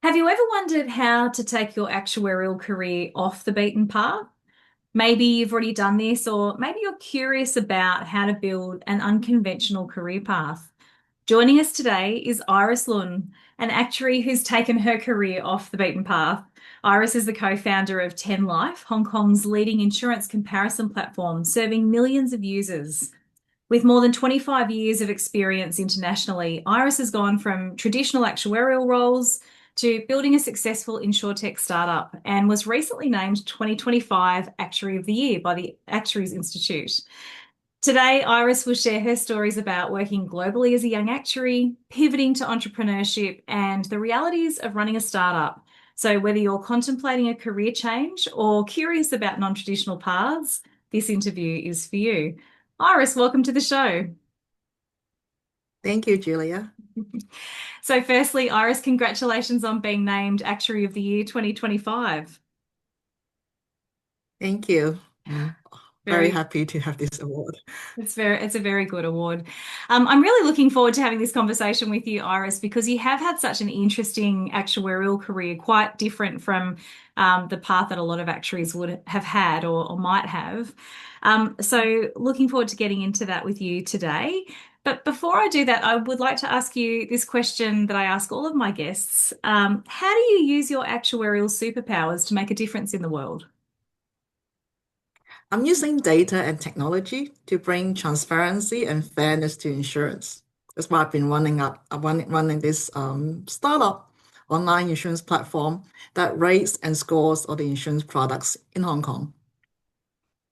Have you ever wondered how to take your actuarial career off the beaten path? Maybe you've already done this, or maybe you're curious about how to build an unconventional career path. Joining us today is Iris Lun, an actuary who's taken her career off the beaten path. Iris is the co-founder of 10 Life, Hong Kong's leading insurance comparison platform, serving millions of users. With more than 25 years of experience internationally, Iris has gone from traditional actuarial roles to building a successful insurtech startup and was recently named 2025 Actuary of the Year by the Actuaries Institute. Today, Iris will share her stories about working globally as a young actuary, pivoting to entrepreneurship, and the realities of running a startup. So, whether you're contemplating a career change or curious about non-traditional paths, this interview is for you. Iris, welcome to the show. Thank you, Julia. So, firstly, Iris, congratulations on being named Actuary of the Year 2025. Thank you. I'm very Very happy to have this award. it's a very good award. I'm really looking forward to having this conversation with you, Iris, because you have had such an interesting actuarial career, quite different from the path that a lot of actuaries would have had or might have. So looking forward to getting into that with you today. But before I do that, I would like to ask you this question that I ask all of my guests. How do you use your actuarial superpowers to make a difference in the world? I'm using data and technology to bring transparency and fairness to insurance. That's why I've been running this startup online insurance platform that rates and scores all the insurance products in Hong Kong.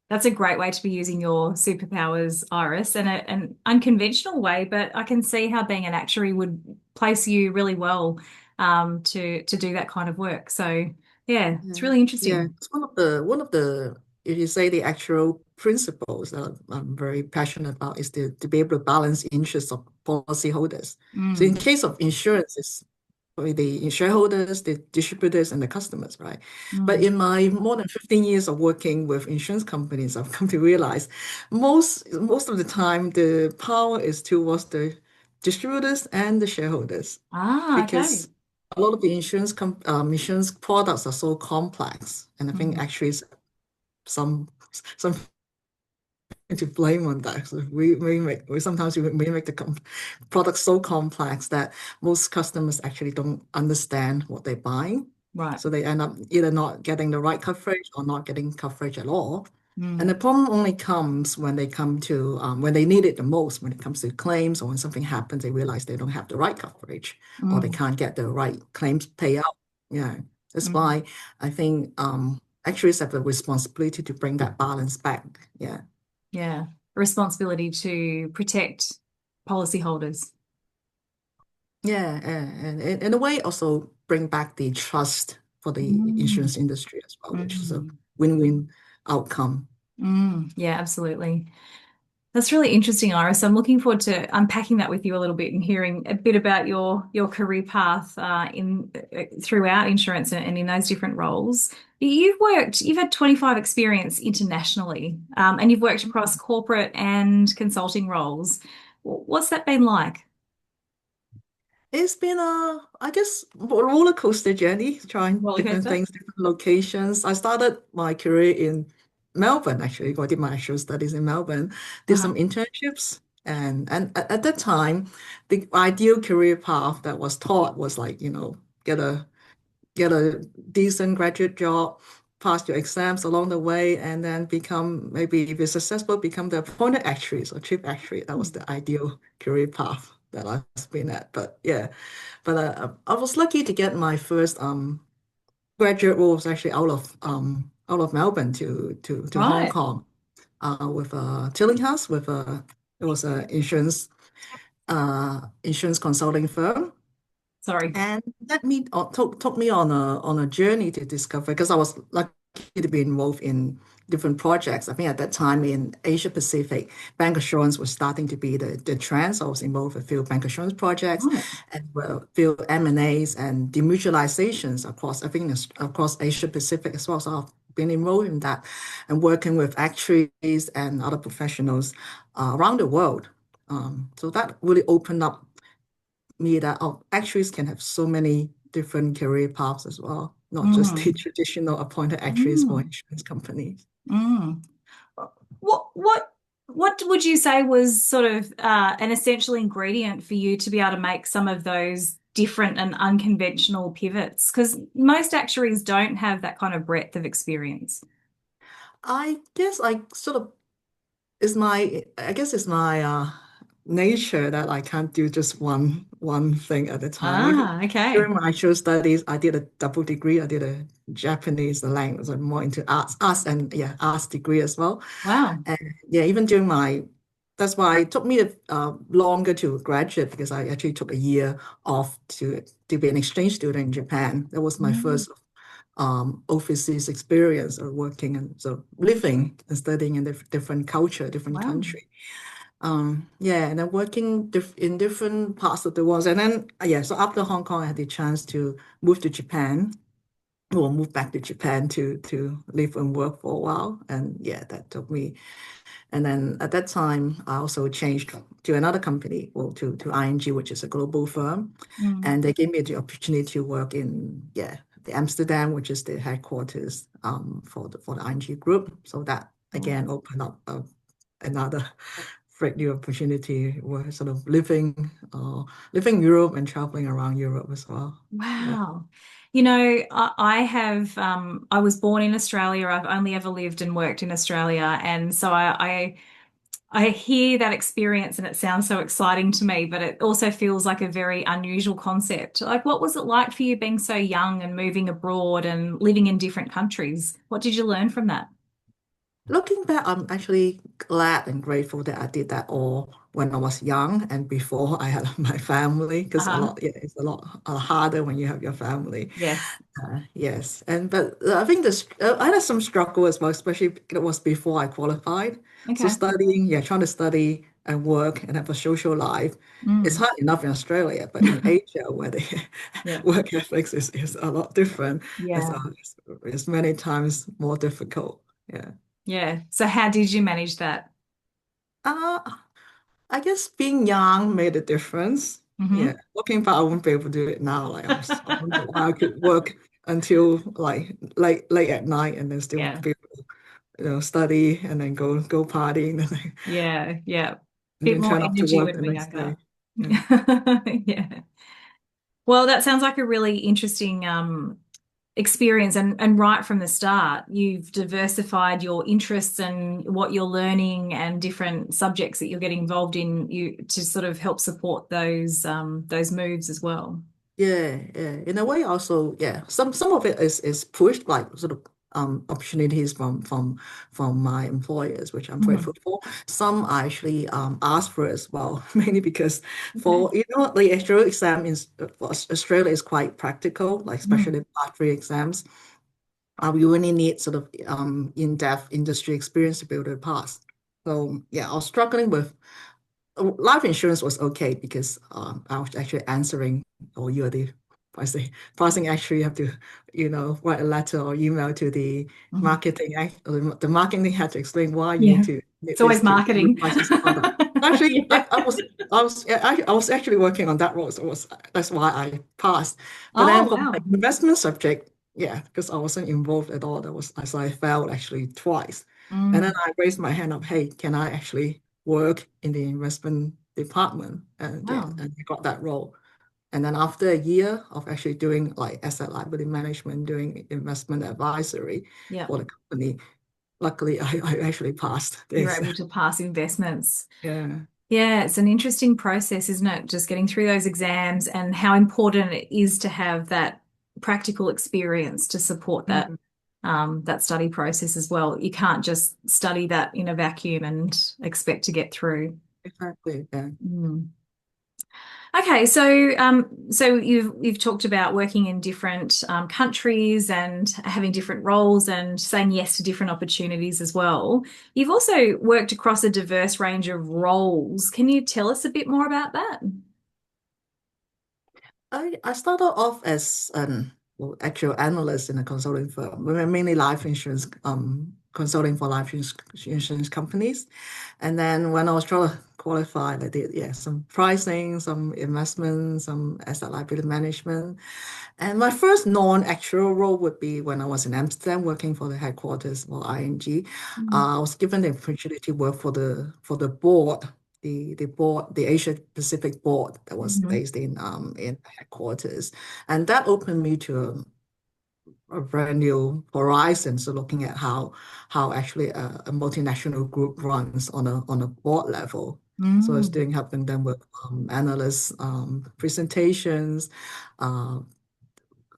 That's a great way to be using your superpowers, Iris, and an unconventional way, but I can see how being an actuary would place you really well to do that kind of work. So yeah, it's Yeah, really yeah. interesting. It's one of the if you say the actual principles that I'm very passionate about is to be able to balance interests of policyholders. So in Mm, case of insurance, it's probably the shareholders, the distributors, and the customers, right? But mm. in my more than 15 years of working with insurance companies, I've come to realize most of the time the power is towards the distributors and the shareholders Ah, okay. because a lot of the insurance products are so complex, and I think Mm, actually some some to blame on that. So we sometimes we make the product so complex that most customers actually don't understand what they're buying. right. So they end up either not getting the right coverage or not getting coverage at all. And the Mm, problem only comes when they come to when they need it the most, when it comes to claims or when something happens, they realize they don't have the right coverage or they mm, can't get the right claims payout. Yeah. That's mm. why I think actuaries have a responsibility to bring that balance back. Yeah. Yeah. Responsibility to protect policyholders. Yeah, and in a way also bring back the trust for the Mm, insurance industry as well, which is a mm, win-win outcome. yeah, absolutely. That's really interesting, Iris. I'm looking forward to unpacking that with you a little bit and hearing a bit about your career path in throughout insurance and in those different roles. You've had 25 experience internationally, and you've worked across corporate and consulting roles. What's that been like? It's been I guess, a roller coaster journey, trying Roller different coaster? things, different locations. I started my career in Melbourne, actually. I did my actual studies in Melbourne, did Uh-huh. some internships, and at that time, the ideal career path that was taught was like, get a get a decent graduate job, pass your exams along the way, and then become, maybe if you're successful, become the appointed actuaries or chief actuary. That was the ideal career path that I've been at. But yeah, but I was lucky to get my first graduate role was actually out of Melbourne to Hong Right. Kong with a Tillinghast with a it was an insurance consulting firm, Sorry. and that me took me on a journey to discover, because I was lucky to be involved in different projects. I think at that time in Asia Pacific, bank assurance was starting to be the trend. So I was involved with a few bank assurance projects Right. and a few M&As and demutualizations across, I think across Asia Pacific as well. So I've been enrolled in that and working with actuaries and other professionals around the world. So that really opened up me that actuaries can have so many different career paths as well, not just the Mm. traditional appointed actuaries for Mm. insurance companies. Mm. What what what would you say was sort of an essential ingredient for you to be able to make some of those different and unconventional pivots? Because most actuaries don't have that kind of breadth of experience. I guess I sort of I guess it's my nature that I can't do just one thing at a time. Even Ah, okay. during my actual studies, I did a double degree. I did a Japanese language. I'm more into arts and yeah, arts degree as well. Wow. And yeah, even during my that's why it took me longer to graduate because I actually took a year off to be an exchange student in Japan. That was my Mm. first overseas experience of working and so living and studying in different culture, different Wow. country. Yeah, and then working in different parts of the world. And then, yeah, so after Hong Kong, I had the chance to move to Japan or move back to Japan to live and work for a while. And yeah, that took me. And then at that time, I also changed to another company, well, to ING, which is a global firm. Mm. And they gave me the opportunity to work in, yeah, the Amsterdam, which is the headquarters for the ING group. So that Wow. again opened up another great new opportunity. We're sort of living Europe and traveling around Europe as well. Yeah. Wow. I have, I was born in Australia. I've only ever lived and worked in Australia. And so I hear that experience and it sounds so exciting to me, but it also feels like a very unusual concept. Like, what was it like for you being so young and moving abroad and living in different countries? What did you learn from that? Looking back, I'm actually glad and grateful that I did that all when I was young and before I had my family, because Uh-huh. yeah, it's a lot harder when you have your family. Yes. Yes, and but I think I had some struggle as well, especially it was before I qualified. So Okay. studying, yeah, trying to study and work and have a social life, it's Mm. hard enough in Australia, but in Asia where the Yeah. work ethics is a lot different, it's, Yeah. uh, it's it's many times more difficult. Yeah. Yeah. So how did you manage that? Uh, I guess being young made a difference. Yeah, Hmm. looking back, I wouldn't be able to do it now. I wonder why I could work until like late at night and then still Yeah. be able to, study and then go partying Yeah. Yeah. and Bit then more turn up to energy work when the we're next younger. day. Yeah. Yeah. Well, that sounds like a really interesting experience and right from the start, you've diversified your interests and what you're learning and different subjects that you're getting involved in you to sort of help support those moves as well. Yeah, yeah. In a way, also, yeah. Some of it is pushed by sort of opportunities from my employers, which I'm grateful Mhm. for. Some I actually asked for as well, mainly because Okay. for the actuarial exam in for Australia is quite practical, like especially Mm. the part three exams. We only need sort of in-depth industry experience to be able to pass. So yeah, I was struggling with life insurance was okay because I was actually answering, or you're the passing actually you have to, write a letter or email to the Mhm. marketing the marketing had to explain why you Yeah. need It's this always to marketing. utilize this product. Actually, Yeah. I was actually working on that role, so that's why I passed. But Oh, then for my wow. investment subject, yeah, because I wasn't involved at all, so I failed actually twice. And then Mm. I raised my hand up, hey, can I actually work in the investment department? And yeah, Wow. and I got that role. And then after a year of actually doing like asset liability management, doing investment advisory Yeah. for the company, luckily I actually passed the You're able exam. to pass investments. Yeah. Yeah, it's an interesting process, isn't it? Just getting through those exams and how important it is to have that practical experience to support that Mm, that study process as well. You can't just study that in a vacuum and expect to get through. exactly. Yeah. Mm. Okay, so you've talked about working in different countries and having different roles and saying yes to different opportunities as well. You've also worked across a diverse range of roles. Can you tell us a bit more about that? I started off as an actual analyst in a consulting firm, mainly life insurance. consulting for life insurance companies. And then when I was trying to qualify, I did, yeah, some pricing, some investment, some asset liability management. And my first non-actuarial role would be when I was in Amsterdam working for the headquarters for ING. I was given the opportunity to work for the board, the board, the Asia Pacific board that was Mm-hmm. based in headquarters. And that opened me to a brand new horizon. So looking at how actually a multinational group runs on a board level. So I was Mm, doing helping them with analysts, presentations, uh,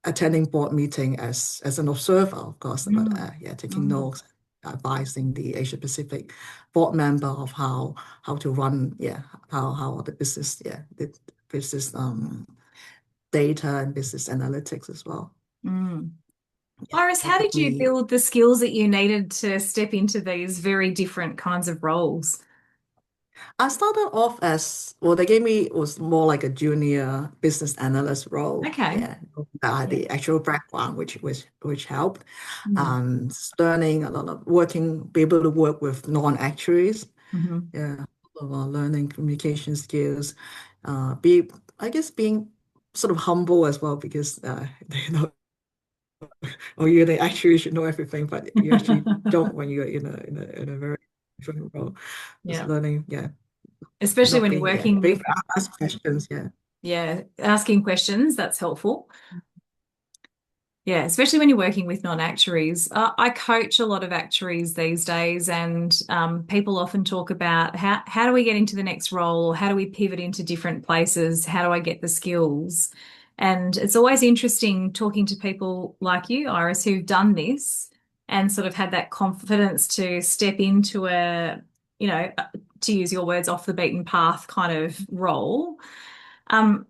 attending board meeting as an observer, of course, but mm, yeah, taking mm, notes, advising the Asia Pacific board member of how to run, yeah, how the business, yeah, the business data and business analytics as well. mm. Yeah, Iris, that how took did you me. build the skills that you needed to step into these very different kinds of roles? I started off as well, they gave me it was more like a junior business analyst role. Okay. Yeah, I had Yeah. the actual background, which helped. Mm. Learning a lot of working, be able to work with non-actuaries. Hmm. Yeah, learning communication skills. Be I guess being sort of humble as well because you know, oh, you're the actuary, you should know everything, but you actually don't when you're in a very different role. Just Yeah. learning, yeah, Especially not when you're being, yeah, working being with, ask questions, yeah. yeah, asking questions, that's helpful. Yeah, especially when you're working with non-actuaries. I coach a lot of actuaries these days, and people often talk about how do we get into the next role, or how do we pivot into different places? How do I get the skills? And it's always interesting talking to people like you, Iris, who've done this and sort of had that confidence to step into a, to use your words, off the beaten path kind of role. Um,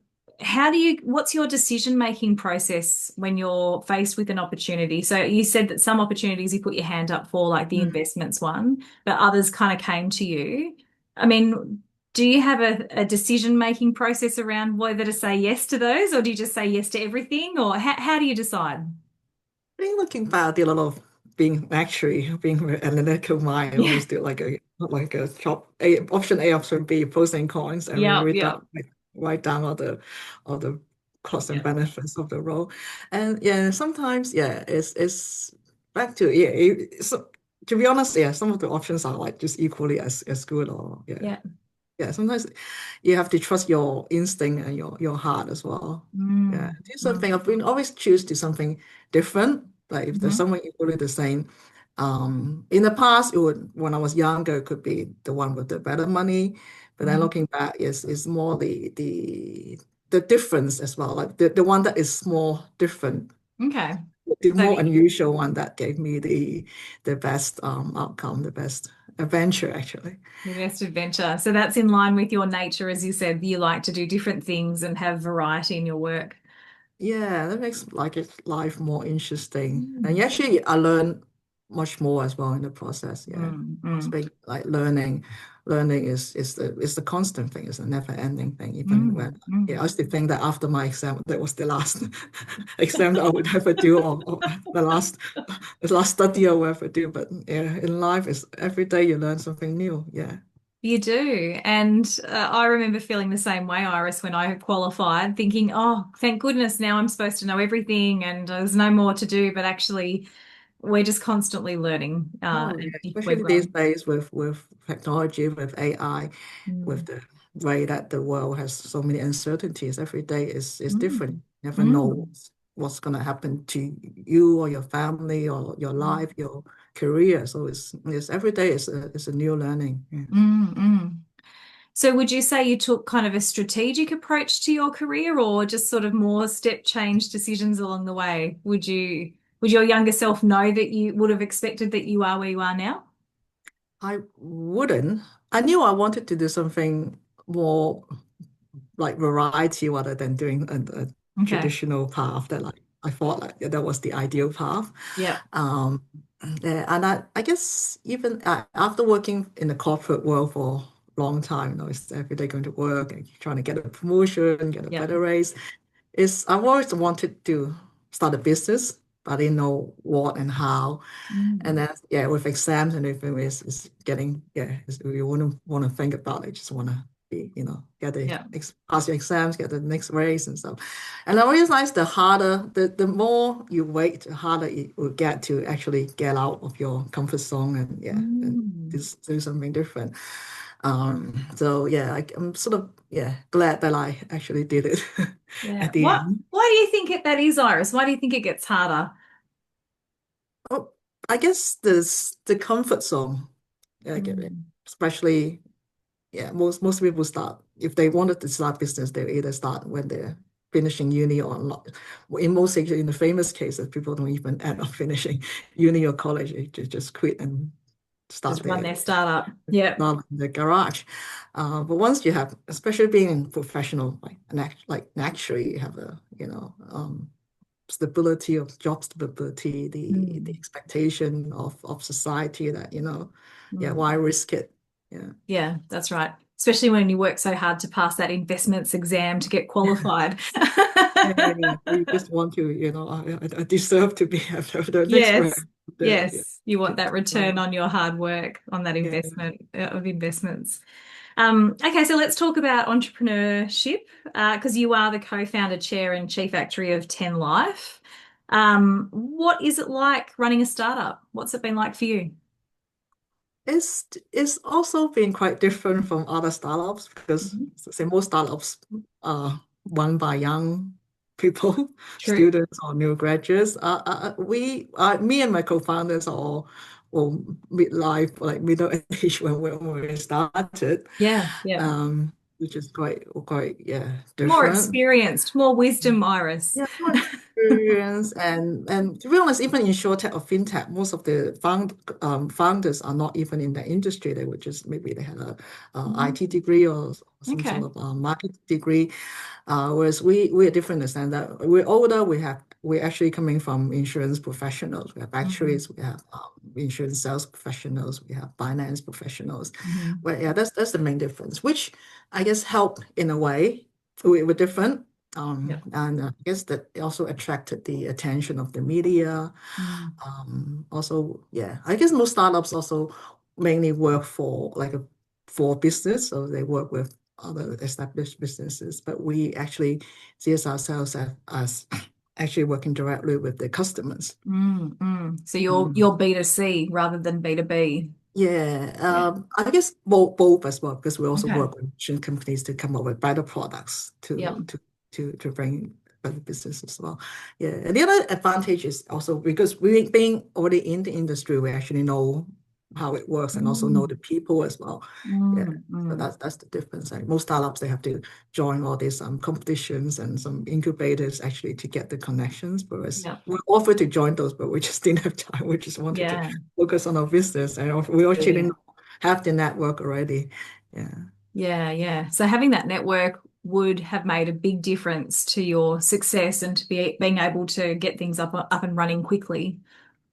what's your decision-making process when you're faced with an opportunity? So you said that some opportunities you put your hand up for, like the Mm. investments one, but others kind of came to you. I mean, do you have a decision-making process around whether to say yes to those, or do you just say yes to everything, or how do you decide? I think looking back, I did a lot of being actually being an analytical mind. I Yeah. always do like a chop option A, option B, pros and cons, and we Yeah, read yeah, that like, write down all the costs and yeah, benefits of the role. And yeah, sometimes yeah, it's back to yeah. So to be honest, yeah, some of the options are like just equally as good or yeah. yeah. Yeah, sometimes you have to trust your instinct and your heart as well. Yeah, Mm, do mm, something. I've been always choose to something different. Like if there's mhm, someone equally the same. In the past, it would when I was younger, it could be the one with the better money. But then mhm. looking back, is more the difference as well. Like the one that is more different, Okay. the So more unusual one that gave me the best outcome, the best adventure actually. the best adventure. So that's in line with your nature, as you said, you like to do different things and have variety in your work. Yeah, that makes like it life more interesting. And Mm, actually, I learn much more as well in the process. Yeah, mm, it's mm, big, like learning is the constant thing. It's a never ending thing. Even mm, when mm. yeah, I used to think that after my exam, that was the last exam that I would ever do, or the last study I would ever do. But yeah, in life, is every day you learn something new. Yeah. You do. And I remember feeling the same way, Iris, when I qualified, thinking, oh, thank goodness now I'm supposed to know everything and there's no more to do. But actually, we're just constantly learning Oh, and yeah. we're Especially these growing. days with technology, with AI, with Mm, the way that the world has so many uncertainties. Every day is different. mm, You never know mm, what's going to happen to you or your family or your mm, life, your career. So it's every day is a new learning. Yeah. mm, mm. So would you say you took kind of a strategic approach to your career or just sort of more step change decisions along the way? Would your younger self know that you would have expected that you are where you are now? I wouldn't. I knew I wanted to do something more like variety rather than doing a Okay. traditional path that like I thought like that was the ideal path. Yeah. Um, yeah, and I guess even after working in the corporate world for a long time, it's every day going to work and trying to get a promotion, get a Yeah. better raise. I've always wanted to start a business. but I didn't know what and how. And Mm. then, yeah, with exams and everything, it's getting, yeah, you wouldn't want to think about it. Just want to be, get Yeah. pass your exams, get the next race and stuff. And I realized the more you wait, the harder it will get to actually get out of your comfort zone and, yeah, and Mm. do something different. So yeah, I'm sort of, yeah, glad that I actually did it Yeah. at the end. Why do you think that is, Iris? Why do you think it gets harder? Oh, I guess there's the comfort zone. I get it. Mm. Especially, yeah, most people start if they wanted to start business, they either start when they're finishing uni or not. In most cases, in the famous cases, people don't even end up finishing uni or college. They just quit and start Just run their their startup. Yeah. not in the garage. But once you have, especially being in professional, like an actuary, you have stability of job stability, the Mm. expectation of society that, yeah, Mm. why risk it? Yeah. Yeah, that's right. Especially when you work so hard to pass that investments exam to get qualified. Yeah, yeah, yeah. You just want to, I deserve to be at the next rank. Yes, Yeah, yes. You want get that to return on your hard work on that yeah. investment of investments. Okay, so let's talk about entrepreneurship because you are the co-founder, chair, and chief actuary of 10 Life. What is it like running a startup? What's it been like for you? It's also been quite different from other startups because Mhm. say most startups are run by young people, True. students or new graduates. Me and my co-founders are all well, midlife, like middle age when we started, Yeah, yeah. which is quite yeah More different. experienced, more wisdom, Iris. Yeah, more experience and to be honest, even in insurtech or fintech, most of the founders are not even in that industry. They would just maybe they had a IT Mhm. degree or some sort Okay. of market degree. Whereas we are different in the sense that we're older. We're actually coming from insurance professionals. We have Mhm. actuaries. We have insurance sales professionals. We have finance professionals. Mhm. Well, yeah, that's the main difference, which I guess help in a way. We're different. Yep. And I guess that also attracted the attention of the media. Mm. Also, yeah, I guess most startups also mainly work for business, so they work with other established businesses. But we actually see ourselves as actually working directly with the customers. Mm, mm. So Mm. you're B2C rather than B2B. Yeah, Yeah. I guess both as well because we also Okay. work with insurance companies to come up with better products Yep. to bring better business as well. Yeah, and the other advantage is also because we being already in the industry, we actually know how it works and also know Mm, the people as well. Yeah, mm, so mm. that's the difference. Like most startups, they have to join all these competitions and some incubators actually to get the connections. Whereas Yep. we offered to join those, but we just didn't have time. We just wanted to Yeah. focus on our business, and we actually Brilliant. have the network already. Yeah. Yeah, yeah. So having that network would have made a big difference to your success and to being able to get things up and running quickly.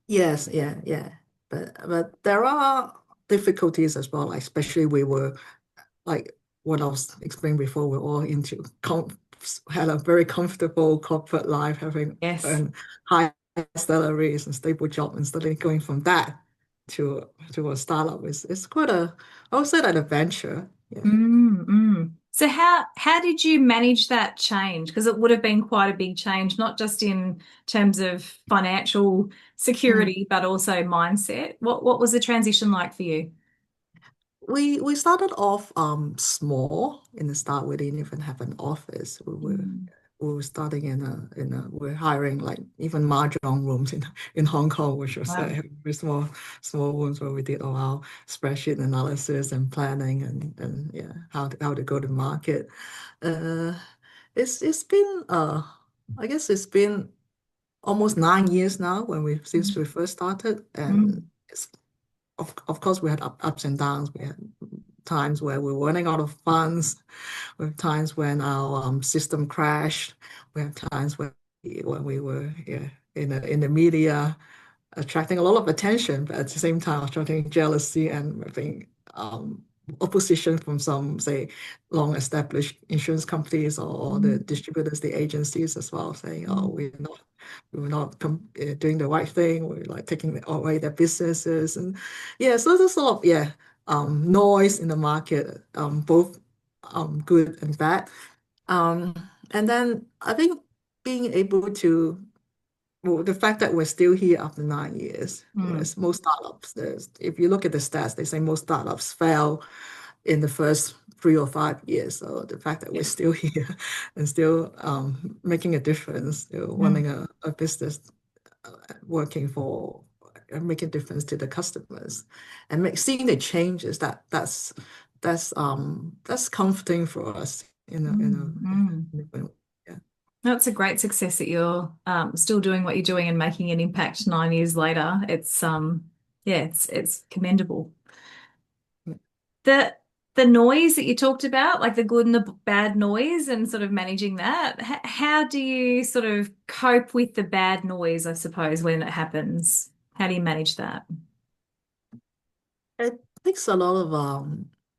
Yes, yeah, yeah. But there are difficulties as well, like especially we were like what I was explaining before, we're all into had a very comfortable corporate life, having Yes. high salaries and stable job, and suddenly going from that to a startup is quite I would say an adventure. Yeah. Mm, mm. So how did you manage that change? Because it would have been quite a big change, not just in terms of financial Mm. security, but also mindset. What was the transition like for you? We started off small in the start. We didn't even have an office. Mm. We were starting we're hiring like even mahjong rooms in Hong Kong, which was Wow. very small rooms where we did all our spreadsheet analysis and planning and yeah how to go to market. Uh, it's been I guess it's been almost 9 years now since we first started, and Mm. it's of course we had ups and downs. We had times where we were running out of funds. We have times when our system crashed. We have times when we were yeah, in the media attracting a lot of attention, but at the same time attracting jealousy and being opposition from some, say, long-established insurance companies or the Mm. distributors, the agencies as well, saying, "Oh, Mm. we're not doing the right thing. We're like taking away their businesses." And yeah, so there's a lot of noise in the market, both good and bad. Um, and then I think being able to well, the fact that we're still here after 9 years, Mm. whereas most startups, if you look at the stats, they say most startups fail in the first 3 or 5 years. So the fact that we're Yeah. still here and still making a difference, Mm. running a business, working for making a difference to the customers, and seeing the changes that's comforting for us Mm. Mm. yeah. That's a great success that you're still doing what you're doing and making an impact 9 years later. It's yeah, it's commendable. The the noise that you talked about, like the good and the bad noise, and sort of managing that. How do you sort of cope with the bad noise, I suppose, when it happens? How do you manage that? It takes a lot of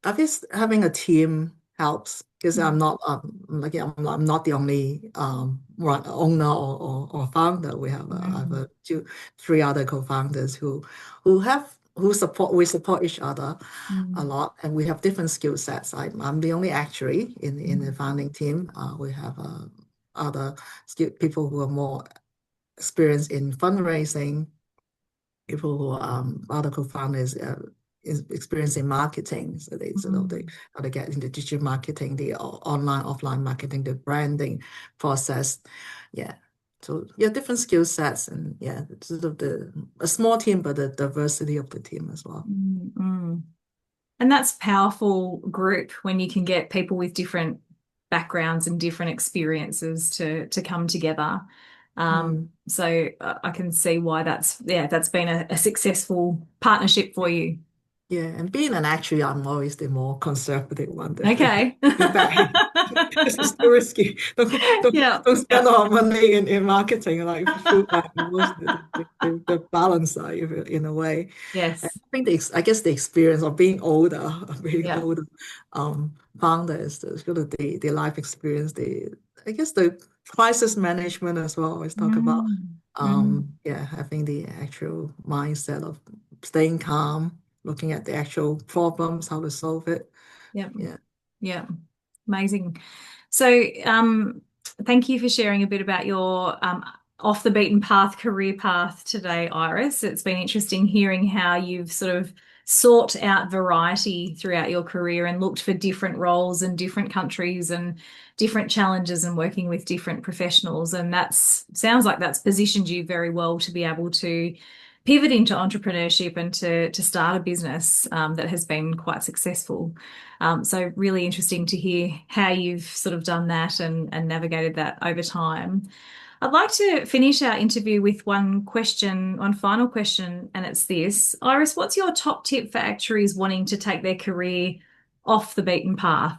I guess having a team helps because I'm Mm. not like I'm not the only owner or founder. I have Mm. three other co-founders who support we support each other a Mm. lot, and we have different skill sets. I'm the only actuary in the Mm. founding team. We have other people who are more experienced in fundraising, people who other co-founders is experiencing marketing. So they sort of they Mm. how to get into digital marketing, the online, offline marketing, the branding process. Yeah. So yeah, different skill sets and yeah, sort of a small team, but the diversity of the team as well. Mm. Mm. And that's powerful group when you can get people with different backgrounds and different experiences to come together. Mm. So I can see why that's been a successful partnership for you. Yeah, and being an actuary, I'm always the more conservative one. Okay. The back, this is too risky. Yeah. Don't spend Yeah. all our money in marketing, like full back, the balance, in a way. And Yes. I think I guess the experience of being Yeah. older, founders, the sort of the life experience, I guess the crisis management as well. I always talk about, Mm. Mm. yeah, having the actual mindset of staying calm, looking at the actual problems, how to solve it. Yeah. Yeah. Yeah. Amazing. So, thank you for sharing a bit about your off the beaten path career path today, Iris. It's been interesting hearing how you've sort of sought out variety throughout your career and looked for different roles in different countries and different challenges and working with different professionals. And that's sounds like that's positioned you very well to be able to pivot into entrepreneurship and to start a business that has been quite successful. So really interesting to hear how you've sort of done that and navigated that over time. I'd like to finish our interview with one question, one final question, and it's this. Iris, what's your top tip for actuaries wanting to take their career off the beaten path?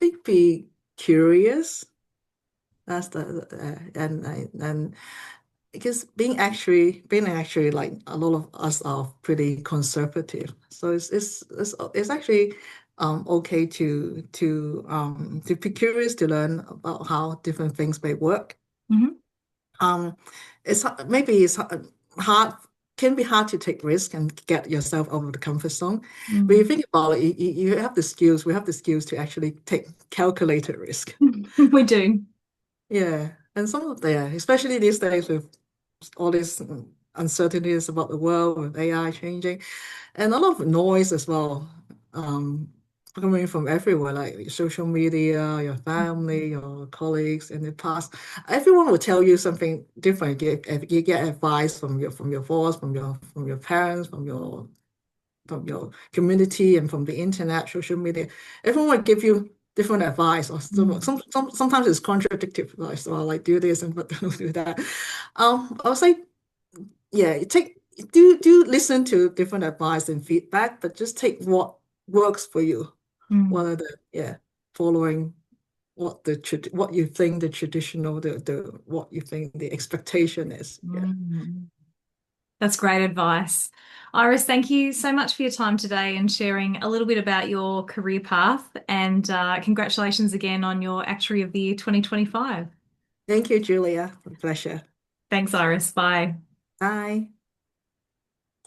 I think be curious. That's and because being actually like a lot of us are pretty conservative, so it's actually okay to be curious to learn about how different things may work. Hmm. Um, maybe it's hard can be hard to take risk and get yourself out of the comfort zone. But you Mm. think about it, you have the skills. We have the skills to actually take calculated risk. We do. Yeah, and some of the especially these days with all these uncertainties about the world with AI changing, and a lot of noise as well, coming from everywhere, like social media, your family, your colleagues in the past. Everyone will tell you something different. You get advice from your boss, from your parents, from your community, and from the internet, social media. Everyone will give you different advice, or Mm. sometimes it's contradictory advice, or like do this and but don't do that. I would say yeah, do listen to different advice and feedback, but just take what works for you. Mm. What are the yeah, following what you think the traditional the what you think the expectation is. Yeah. Mm. That's great advice. Iris, thank you so much for your time today and sharing a little bit about your career path. And congratulations again on your Actuary of the Year 2025. Thank you, Julia. A pleasure. Thanks, Iris. Bye. Bye.